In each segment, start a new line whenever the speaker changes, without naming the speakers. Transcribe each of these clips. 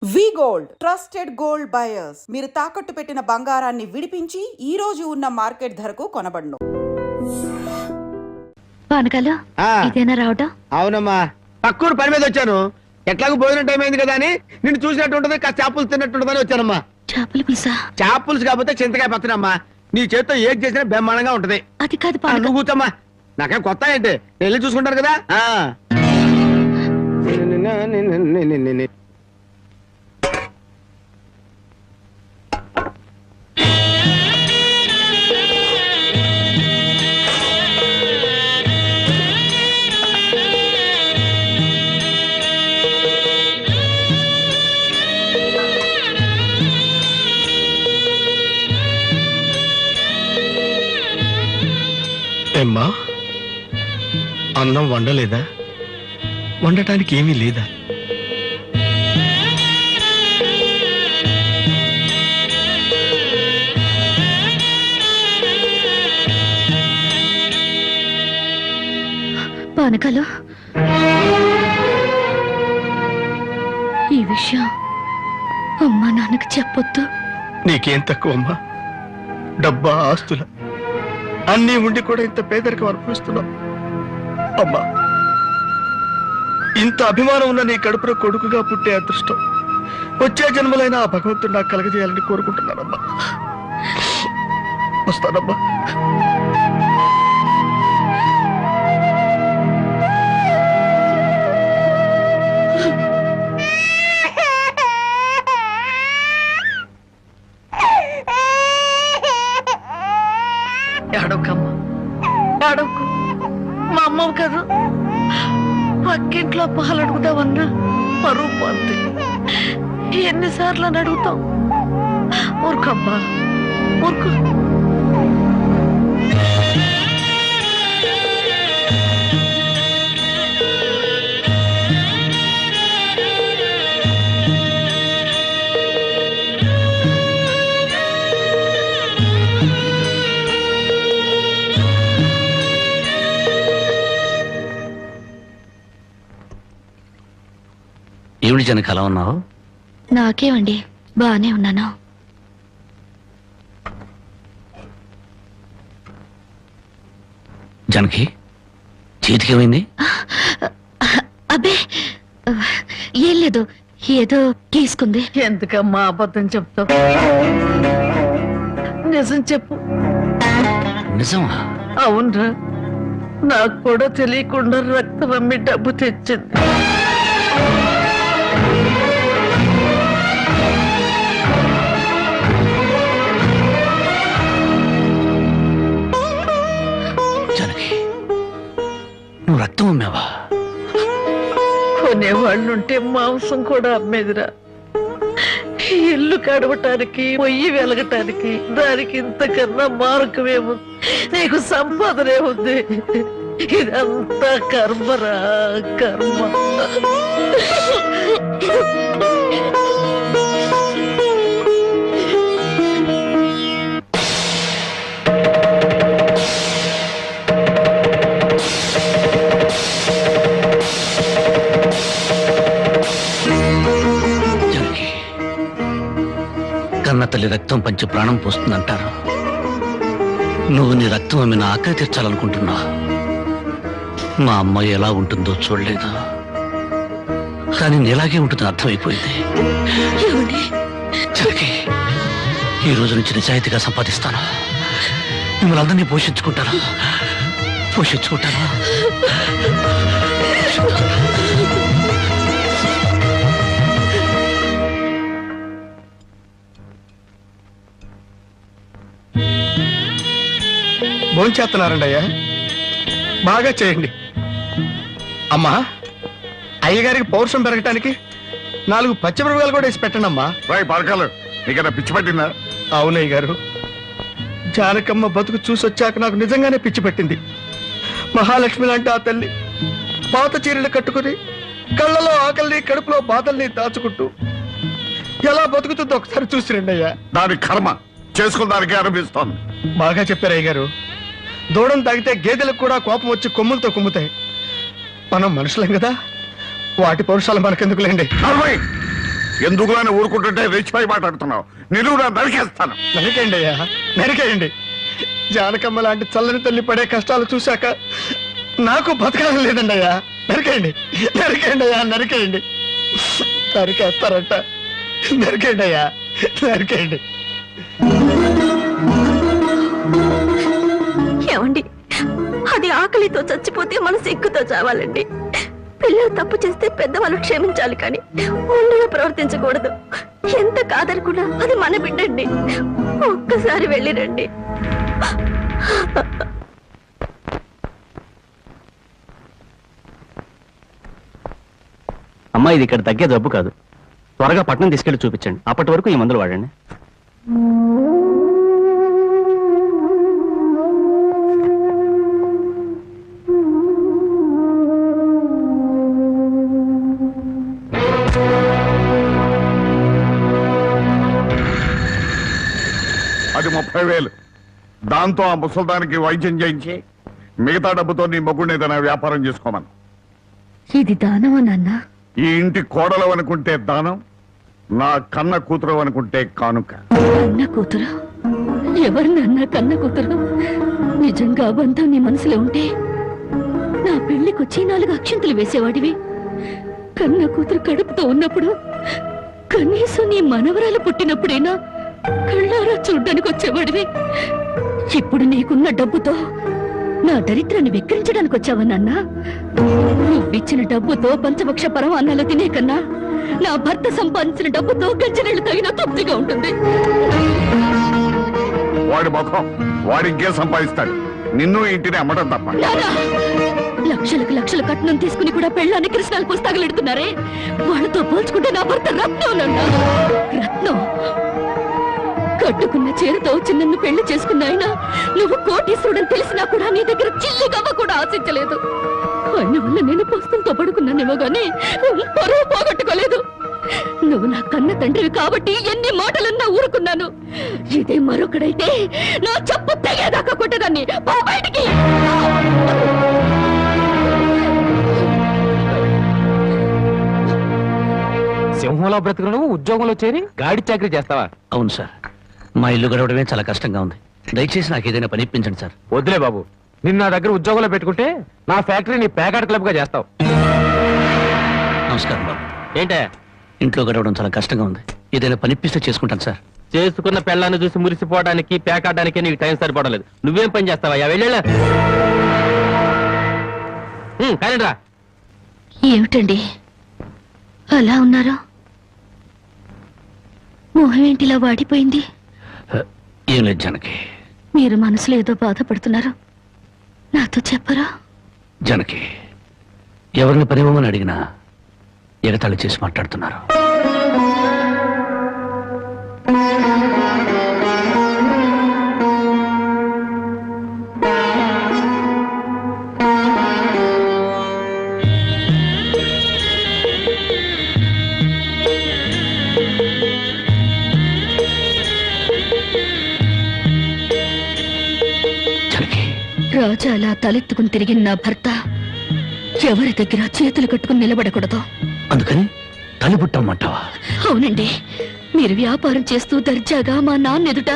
వి gold trusted gold buyers మీరు తాకట్టు పెట్టిన బంగారాన్ని విడిపించి ఈ రోజు ఉన్న మార్కెట్ ధరకు కొనబడును.
పానకాలు ఇదేనా రావటం?
అవునమ్మా, పక్కూరు పని మీద వచ్చాను. ఎట్లాగో భోజనం టైం అయింది కదా అని నిన్ను చూసినట్టు ఉంటది, కాస్త చేపలు తిన్నట్టుంటదని వచ్చానమ్మా.
చేపల పులుసా?
చేపలుసు కాకపోతే చింతకాయ పచ్చనమ్మా. నీ చేత్తో ఏది చేసినా బ్రహ్మాండంగా ఉంటది.
అది కాదు
నువ్వు కూర్చోమ్మా, నాకేం కొత్త ఏంటి, వెళ్ళి చూసుకుంటాను కదా.
ఏమ్మా, అన్నం వండలేదా? వండటానికి ఏమీ లేదా?
పానకాలు, ఈ విషయం అమ్మా నాన్నకు చెప్పొద్దు.
నీకేం తక్కువమ్మా? డబ్బా, ఆస్తుల అన్నీ ఉండి కూడా ఇంత పేదరికం అనుభవిస్తున్నావు. అమ్మా, ఇంత అభిమానం ఉన్న నీ కడుపులో కొడుకుగా పుట్టే అదృష్టం వచ్చే జన్మలైన ఆ భగవంతుడు నాకు కలగజేయాలని కోరుకుంటున్నానమ్మా. వస్తానమ్మా.
ఏడవకమ్మా, ఏడవకు. మా అమ్మవు కాదు, పక్కింట్లో పాలు అడుగుదామన్నా పరువు పోద్ది. ఎన్నిసార్లు అని అడుగుతాం? ఊరుకమ్మా, ఊరుకు.
ఏమిటి జనకి అలా ఉన్నావు?
నాకేమండి, బానే ఉన్నాను.
జనకి చేతికి ఏమైంది?
అబ్బే ఏం లేదు, ఏదో తీసుకుంది.
ఎందుకమ్మా అబద్ధం చెప్తావు? నిజం చెప్పు.
నిజమా?
అవునరా, నాకు కూడా తెలియకుండా రక్తం అమ్మి డబ్బు తెచ్చింది.
జనకి, నువ్వు రక్తం అమ్మావా?
కొనేవాళ్ళుంటే మాంసం కూడా అమ్మేదిరా. ఇల్లు కడవటానికి, పొయ్యి వెలగటానికి దానికి ఇంతకన్నా మార్గమేముంది? నీకు సంపాదనే ఉంది. ఇదంతా కర్మరా, కర్మ.
కన్న తల్లి రక్తం పంచి ప్రాణం పోస్తుందంటారు. నువ్వు నీ రక్తం అమ్మిన ఆకలి తీర్చాలనుకుంటున్నా. మా అమ్మ ఎలా ఉంటుందో చూడలేదు, కానీ నీలాగే ఉంటుందని అర్థమైపోయింది. జనకి, ఈ రోజు నుంచి నిజాయితీగా సంపాదిస్తాను. మిమ్మల్ని అందరినీ పోషించుకుంటాను.
భోంచేస్తున్నారండి అయ్యా, బాగా చేయండి. అమ్మా, అయ్యగారికి పౌరుషం పెరగటానికి 4 పచ్చిమిరపకాయలు కూడా వేసి పెట్టండి అమ్మా.
పడకాలు నీకన్నా పిచ్చి పట్టిందా?
అవునయ్య గారు, జానకమ్మ బతుకు చూసొచ్చాక నాకు నిజంగానే పిచ్చి పట్టింది. మహాలక్ష్మి లాంటి ఆ తల్లి పాత చీరలు కట్టుకుని కళ్ళలో ఆకలిని, కడుపులో బాధల్ని దాచుకుంటూ ఎలా బతుకుతుందో ఒకసారి చూసి రండి అయ్యా.
దాని కర్మ చేసుకున్న దానికి అనిపిస్తోంది.
బాగా చెప్పారు అయ్య గారు. దూడం తాగితే గేదెలకు కూడా కోపం వచ్చి కొమ్ములతో కుమ్ముతాయి. మనం మనుషులం కదా, వాటి పౌరుషాలు మనకెందుకులేండి.
ఎందుకులని ఊరుకుంటుంటే రెచ్చిపోయి మాట్లాడుతున్నావు. నిలువురా నరికేస్తాను.
నరికేయండి అయ్యా, నరికేయండి. జానకమ్మ లాంటి చల్లని తల్లి పడే కష్టాలు చూశాక నాకు బతకాలని లేదండి అయ్యా. నరికేయండి, నరికేయండి అయ్యా, నరికేయండి. నరికేస్తారంట. నరికేయండి అయ్యా, నరికేయండి.
ఏమండి, అది ఆకలితో చచ్చిపోతే మన సిగ్గుతో చావాలండి. పిల్లలు తప్పు చేస్తే పెద్దవాళ్ళు క్షమించాలి, కానీ ఒండుగా ప్రవర్తించకూడదు. ఎంత కాదనుకున్నా అది మన బిడ్డండి. ఒక్కసారి వెళ్ళిరండి.
అమ్మా, ఇది ఇక్కడ తగ్గే జబ్బు కాదు. త్వరగా పట్నం తీసుకెళ్లి చూపించండి. అప్పటి వరకు ఈ మందులు వాడండి.
అది 30,000. దాంతో ఆ ముసల్దానికి వైద్యం చేయించి మిగతా డబ్బుతో నీ మొగుడిని ఏదైనా వ్యాపారం చేసుకోమను.
ఇది దానమా నాన్న?
ఈ ఇంటి కోడలు అనుకుంటే దానం, నా కన్న కూతురు అనుకుంటే కానుక.
కన్న కూతురు? ఎవరు నాన్న కన్న కూతురు? నిజంగా బంధం నీ మనసులో ఉంటే నా పెళ్లికొచ్చి 4 అక్షంతలు వేసేవాడివి. కన్న కూతురు కడుపుతో ఉన్నప్పుడు, కనీసం నీ మనవరాలు పుట్టినప్పుడైనా కళ్ళారా చూడ్డానికి వచ్చేవాడివి. ఇప్పుడు నీకున్న డబ్బుతో నా దరిద్రాన్ని వెక్కిరించడానికి వచ్చావా నాన్న? నువ్విచ్చిన డబ్బుతో పంచభక్ష పరమాన్నాలు తినే కన్నా నా భర్త సంపాదించిన డబ్బుతో గంజనీళ్లు తాగినా తృప్తిగా ఉంటుంది.
వాడి ముఖం, వాడి ఇంకే సంపాదిస్తాడు. నిన్ను ఇంటిని అమ్మడం తప్ప.
నానా, లక్షలకు లక్షల కట్నం తీసుకుని కూడా పెళ్ళాన్ని కృష్ణాలు పుస్తకాలెడుతున్నారే, వాళ్ళతో పోల్చుకుంటే నా భర్త రత్నం నాన్న. రత్నం. కట్టుకున్న చీరతో వచ్చి నన్ను పెళ్లి చేసుకున్న ఆయన నువ్వు కోటీశ్వరుడని తెలిసినా కూడా నీ దగ్గర చిల్లిగవ్వ కూడా ఆశించలేదు. ఆయన వల్ల నేను పుస్తకంతో పడుకున్నానేమో గానీ పరువు పోగొట్టుకోలేదు. నువ్వు నా కన్న తండ్రివి కాబట్టి ఎన్ని మాటలన్నా ఊరుకున్నాను. ఇదే మరొకడైతే నా చెప్పు తెగేదాకా కొట్టేదాన్ని. పో బయటికి.
సింహంలో బ్రతుకు నువ్వు ఉద్యోగంలో చేరి గాడి చాకరీ చేస్తావా?
అవును సార్, మా ఇల్లు గడవడమే చాలా కష్టంగా ఉంది. దయచేసి నాకు ఏదైనా పని ఇప్పించండి సార్.
వద్దులే బాబు, నిన్ను నా దగ్గర ఉద్యోగంలో పెట్టుకుంటే నా ఫ్యాక్టరీని ప్యాకెట్ క్లబ్ గా చేస్తావు.
నమస్కారం బాబు.
ఏంటే
ఇంట్లో గడవడం చాలా కష్టంగా ఉంది. ఏదైనా పని ఇప్పిస్తే చేసుకుంటాను సార్.
చేసుకున్న పెళ్ళాన్ని చూసి మురిసిపోవడానికి ప్యాకాడడానికి నీకు టైం సరిపోవడం. నువ్వేం పని చేస్తావా? వెళ్ళా కానీ రా.
ఏమిటండి అలా ఉన్నారు? మొహం ఏంటిలా వాడిపోయింది?
ఏం లేదు జానకి.
మీరు మనసులో ఏదో బాధపడుతున్నారు, నాతో చెప్పరా?
జానకి, ఎవరిని పనివ్వమని అడిగినా ఎగతాళి చేసి మాట్లాడుతున్నారు.
రాజా అలా తలెత్తుకుని తిరిగిన నా భర్త ఎవరి దగ్గర చేతులు కట్టుకుని నిలబడకూడదు.
అందుకని తల్లిపుట్టమ్మంటావా?
అవునండి, మీరు వ్యాపారం చేస్తూ దర్జాగా మా నాన్న ఎదుట,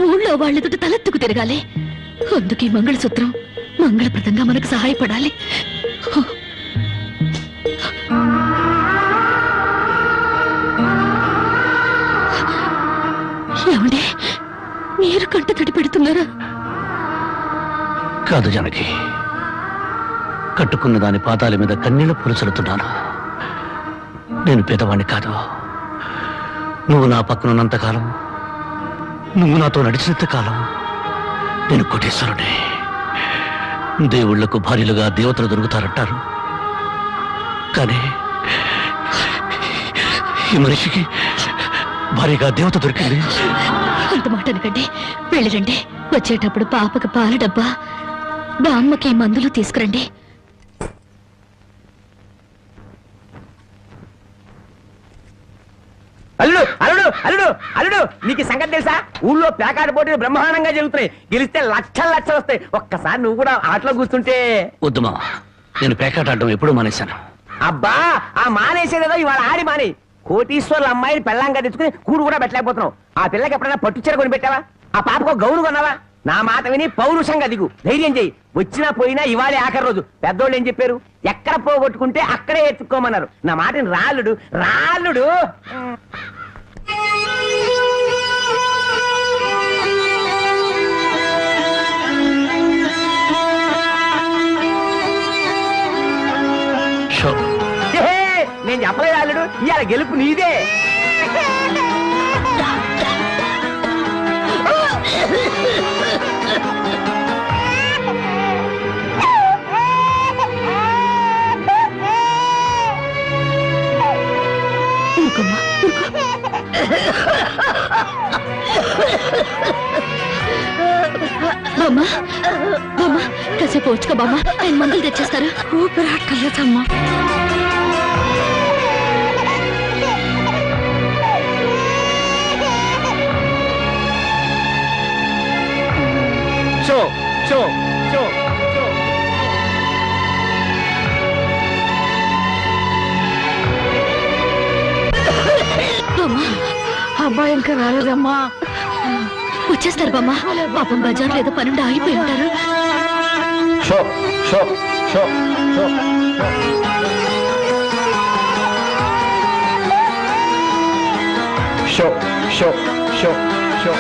ఊళ్ళో వాళ్ళెదుట తలెత్తుకు తిరగాలి. అందుకే మంగళసూత్రం మంగళప్రదంగా మనకు సహాయపడాలి. ఏమండి, మీరు కంట తడి పెడుతున్నారా?
కాదు జానకి, కట్టుకున్న దాని పాదాల మీద కన్నీళ్లు పులుసలుతున్నాను. నేను పేదవాణ్ణి కాదు. నువ్వు నా పక్కనున్నంతకాలం, నువ్వు నాతో నడిచినంత కాలం నేను కోటీశ్వరుడే. దేవుళ్లకు భార్యలుగా దేవతలు దొరుకుతారంటారు, కానీ ఈ మనిషికి భార్యగా దేవత దొరికింది.
అంత మాట అనకండి, వెళ్ళిరండి. వచ్చేటప్పుడు పాపకి పాల డబ్బా, బామ్మకి మందులు తీసుకురండి.
అల్లుడు అల్లుడు అల్లుడు అల్లుడు నీకు సంగతి తెలుసా? ఊళ్ళో ప్యాకాట పోటీలు బ్రహ్మాండంగా జరుగుతున్నాయి. గెలిస్తే లక్షలు లక్షలు వస్తాయి. ఒక్కసారి నువ్వు కూడా ఆటలో కూర్చుంటే.
వద్దుమా, నేను పేకాట ఆడడం ఎప్పుడూ మానేశాను.
అబ్బా, ఆ మానేసేదేదో ఇవాళ ఆడి మానే. కోటీశ్వర్ల అమ్మాయిని పెళ్ళంగా తెచ్చుకుని కూడు కూడా పెట్టలేకపోతున్నావు. ఆ పిల్లకి ఎప్పుడైనా పట్టుచీర కొని పెట్టావా? ఆ పాపకు గౌను కొన్నావా? నా మాట విని పౌరుషంగా దిగు, ధైర్యం చెయ్యి. వచ్చినా పోయినా ఇవాళే ఆఖరి రోజు. పెద్దోళ్ళు ఏం చెప్పారు? ఎక్కడ పోగొట్టుకుంటే అక్కడే ఎత్తుక్కోమన్నారు. నా మాటని రాళ్ళుడు రాళ్ళుడు. నేను చెప్పలేదు రాళ్ళుడు, ఇవాళ గెలుపు నీదే.
బామ్మా బామ్మా కాసేపు వచ్చుకో బామ్మా, ఆయన మందులు తెచ్చేస్తారు. ఊపిరాడలేదమ్మా.
షో షో షో షో.
అబ్బాయి ఇంకా రాలేదమ్మా.
వచ్చేస్తారు బామ్మా. పాపం బజార్లో ఏదో పనుండి ఆగిపోయి ఉంటారు.
షో షో షో షో. షో షో షో షో.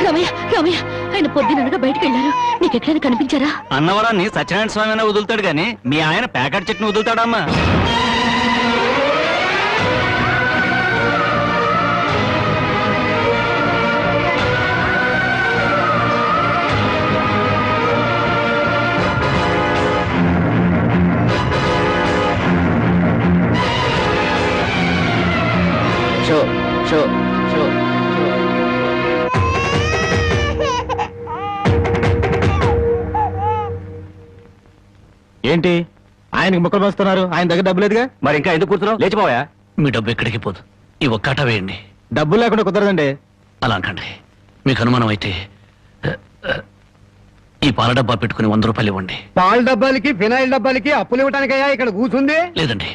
రామయ్య రామయ్య, ఆయన పొద్దుననగా బయటకు వెళ్ళారు. నీకు ఎక్కడైనా కనిపించారా?
అన్నవరాన్ని సత్యనారాయణ స్వామి అయినా వదులుతాడు గాని మీ ఆయన ప్యాకెట్ చెట్టును వదులుతాడమ్మా.
షో షో షో.
ఏంటి ఆయనకి ముక్కలు పంచుతున్నారు? ఆయన దగ్గర డబ్బు లేదుగా, మరి ఇంకా ఎందుకు కూర్చున్నావు? లేచిపోయా.
మీ డబ్బు ఎక్కడికి పోదు. ఈ ఒక్కట వేయండి.
డబ్బులు లేకుండా కుదరదండి.
అలా అంటండి. మీకు అనుమానం అయితే ఈ పాల డబ్బా పెట్టుకుని 100 రూపాయలు ఇవ్వండి.
పాల డబ్బాలకి ఫినాయిల్ డబ్బాలకి అప్పులు ఇవ్వడానికయ్యా ఇక్కడ కూర్చుంది?
లేదండి,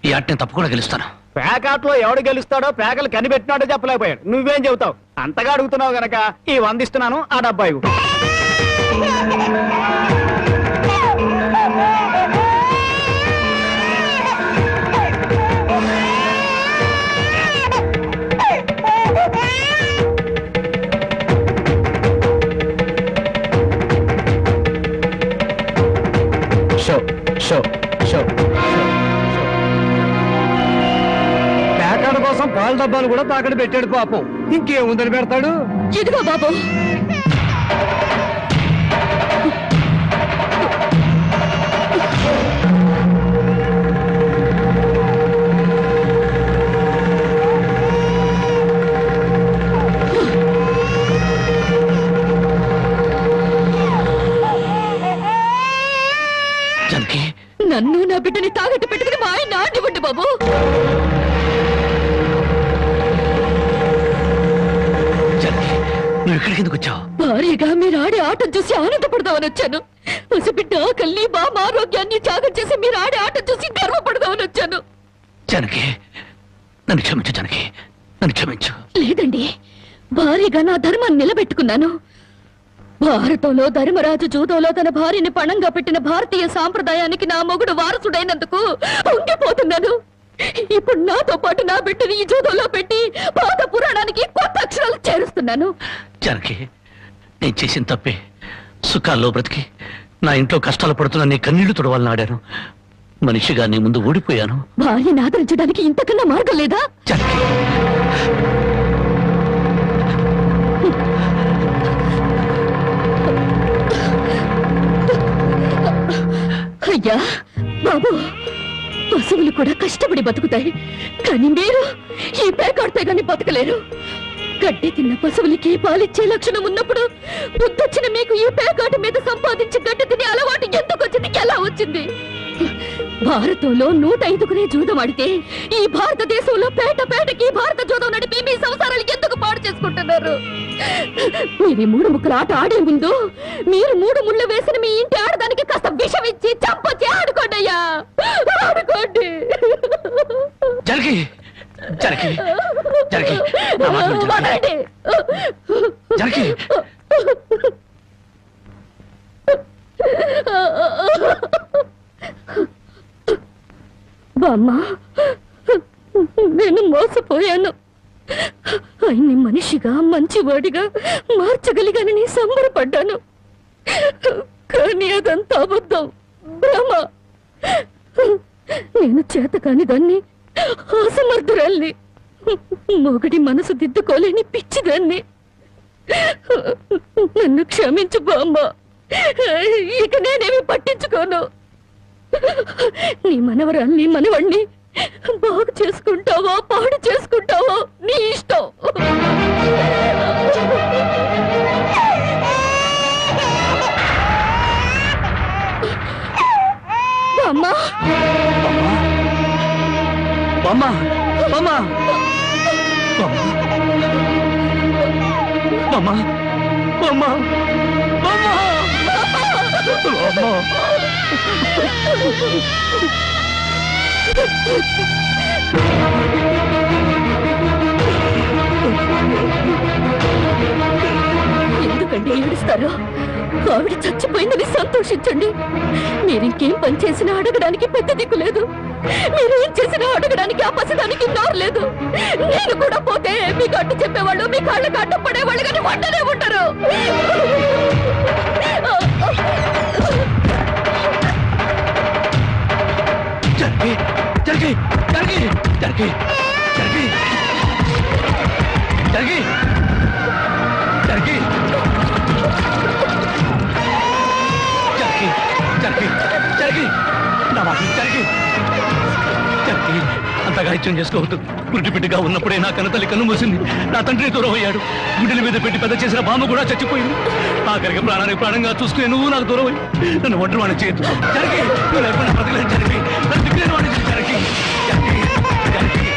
ఈ ఆట నేను తప్పకుండా గెలుస్తాను.
ప్యాకాట్లో ఎవడు గెలుస్తాడో ప్యాకలు కనిపెట్టినాడో చెప్పలేకపోయాడు. నువ్వేం చెబుతావు? అంతగా అడుగుతున్నావు గనక ఈ 100 ఇస్తున్నాను, ఆ డబ్బా ఇవ్వు.
షో షో షో. ప్యాకాడ కోసం పాల డబ్బాలు కూడా తాకడ పెట్టాడు పాపం. ఇంకేముందని పెడతాడు?
ఇదిగో బాబు. నన్ను నా బిడ్డని తాగట్టు పెట్టుకుని మా ఆయన ఆడివ్వండి బాబు.
నువ్వు ఇక్కడికి ఎందుకు వచ్చావు?
భారీగా మీరు ఆడే ఆటం చూసి ఆనందపడదామని వచ్చాను. పసిబిడ్డ ఆకలిని బామ్మ ఆరోగ్యాన్ని త్యాగం చేసి మీరు ఆడే ఆటం చూసి గర్వపడదామని వచ్చాను.
జనకి, నన్ను క్షమించు. జనకి, నన్ను క్షమించు.
లేదండి, భారీగా నా ధర్మాన్ని నిలబెట్టుకున్నాను. భారతంలో ధర్మరాజు జూదంలో తన భార్యని పణంగా పెట్టిన భారతీయ సాంప్రదాయానికి నా మొగుడు వారసుడైనందుకు పొంగిపోతున్నాను. ఇప్పుడు నాతో పాటు నా బిడ్డని ఈ జూదంలో పెట్టి పాత పురాణానికి కొత్త అక్షరాలు చేరుస్తున్నాను.
జనకి, నేను చేసిన తప్పే. సుఖాల్లో బ్రతికి నా ఇంట్లో కష్టాలు పడుతున్నా నీ కన్నీళ్లు తుడవాలని ఆడాను. మనిషిగా నీ ముందు ఓడిపోయాను.
భార్యని ఆదరించడానికి ఇంతకన్నా మార్గం లేదా?
జనకి,
అయ్యా బాబు, పశువులు కూడా కష్టపడి బతుకుతాయి, కానీ మీరు ఈ పేకాడితే గాని బతకలేరు. గడ్డి తిన్న పశువులకి పాలిచ్చే లక్షణం ఉన్నప్పుడు బుద్ధొచ్చిన మీకు ఈ పేకాట మీద సంపాదించి గడ్డి తినే అలవాటు ఎందుకు వచ్చింది, ఎలా వచ్చింది? భారతంలో 105 జూదం ఆడితే ఈ భారతదేశంలో పేట పేటకి భారత జూదం నడిపి మీ సంసారాలు ఎందుకు పాడు చేసుకుంటున్నారు? మీరు ఈ 3 ముక్కల ఆట ఆడే ముందు మీరు 3 ముళ్ళు వేసిన మీ ఇంటి ఆడదానికి కాస్త విషం ఇచ్చి చంపొచ్చి ఆడుకోండి అయ్యా, ఆడుకోండి.
జరిగి జరిగి జరిగి నా మాట విను,
వదలండి.
జరిగి
బామ్మా, నేను మోసపోయాను. ఆయన్ని మనిషిగా మంచివాడిగా మార్చగలిగానని సంబరపడ్డాను. కానీ అదంతా అబద్ధం, భ్రమ. నేను చేతకాని దాన్ని, అసమర్థురాల్ని, మొగడి మనసు దిద్దుకోలేని పిచ్చిదాన్ని. నన్ను క్షమించు బామ్మ, ఇక నేనేమి పట్టించుకోను. నీ మనవరాల్ని మనవణ్ణి బాగు చేసుకుంటావో పాడు చేసుకుంటావో నీ ఇష్టం. బామ్మ,
బామ్మ, బామ్మ, బామ్మ, బామ్మ, బామ్మ, బామ్మ.
ఎందుకంటే ఏడుస్తారు? ఆవిడ చచ్చిపోయిందని సంతోషించండి. మీరింకేం పని చేసినా అడగడానికి పెద్ద దిక్కు లేదు. మీరేం చేసినా అడగడానికి ఆ పసిదానికి నోరు లేదు. నేను కూడా పోతే మీకు అడ్డు చెప్పేవాళ్ళు, మీ కాళ్ళకి అడ్డు పడేవాళ్ళు కానీ వంటనే ఉంటారు.
జరిగి జరిగి జరిగి జరిగి జరిగి జరిగి జరిగి జరిగి జరిగి జరిగి నా మాట జరిగి జరిగి అంతగా ఇచ్చం చేసుకోవద్దు. గుడ్డిపిడ్డిగా ఉన్నప్పుడే నా కన్నతల్లి కన్ను మూసింది. నా తండ్రి దూరం అయ్యాడు. గుండెల మీద పెట్టి పెద్ద చేసిన బామ్మ కూడా చచ్చిపోయింది. ఆఖరికి ప్రాణానికి ప్రాణంగా చూసుకునే నువ్వు నాకు దూరం అయ్యి నన్ను ఒంటరి వాడిని చేయొద్దు. జరిగి నువ్వు లేకుండా బ్రతకలేదు. జరిగి నన్ను దిక్కులేని వాడిని జరిగి జరిగి జరిగి